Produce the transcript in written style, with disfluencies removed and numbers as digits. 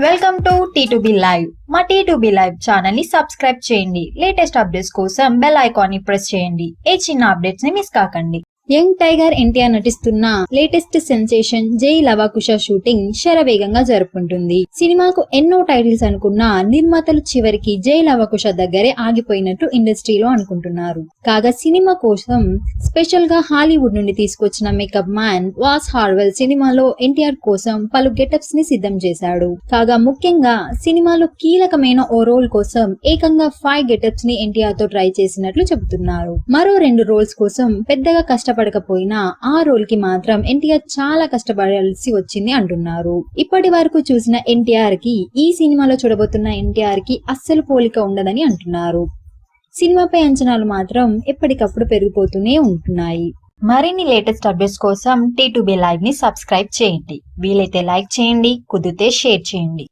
Welcome to T2B live. మా T2B live channel ని subscribe చేయండి. లేటెస్ట్ అప్డేట్స్ కోసం బెల్ ఐకాన్ ని ప్రెస్ చేయండి. ఏ చిన్న అప్డేట్స్ ని మిస్ కాకండి. యంగ్ టైగర్ ఎన్టీఆర్ నటిస్తున్న లేటెస్ట్ సెన్సేషన్ జై లవకుశ షూటింగ్ శరవేగంగా జరుపుకుంటుంది. సినిమాకు ఎన్నో టైటిల్స్ అనుకున్న నిర్మాతలు చివరికి జై లవకుశ దగ్గరే ఆగిపోయినట్టు ఇండస్ట్రీలో అనుకుంటున్నారు. కాగా సినిమా కోసం స్పెషల్ గా హాలీవుడ్ నుండి తీసుకొచ్చిన మేకప్ మ్యాన్ వాస్ హార్వెల్ సినిమాలో ఎన్టీఆర్ కోసం పలు గెటప్స్ ని సిద్ధం చేశాడు. కాగా ముఖ్యంగా సినిమాలో కీలకమైన ఓ రోల్ కోసం ఏకంగా 5 గెటప్స్ ని ఎన్టీఆర్ తో ట్రై చేసినట్లు చెబుతున్నారు. మరో 2 రోల్స్ కోసం పెద్దగా కష్టపడకపోయినా ఆ రోల్ కి మాత్రం ఎన్టీఆర్ చాలా కష్టపడాల్సి వచ్చింది అంటున్నారు. ఇప్పటి వరకు చూసిన ఎన్టీఆర్ కి ఈ సినిమాలో చూడబోతున్న ఎన్టీఆర్ కి అస్సలు పోలిక ఉండదని అంటున్నారు. సినిమాపై అంచనాలు మాత్రం ఎప్పటికప్పుడు పెరిగిపోతూనే ఉంటున్నాయి. మరిన్ని లేటెస్ట్ అప్డేట్స్ కోసం T2B లైవ్ ని సబ్స్క్రైబ్ చేయండి. వీలైతే లైక్ చేయండి, కుదిరితే షేర్ చేయండి.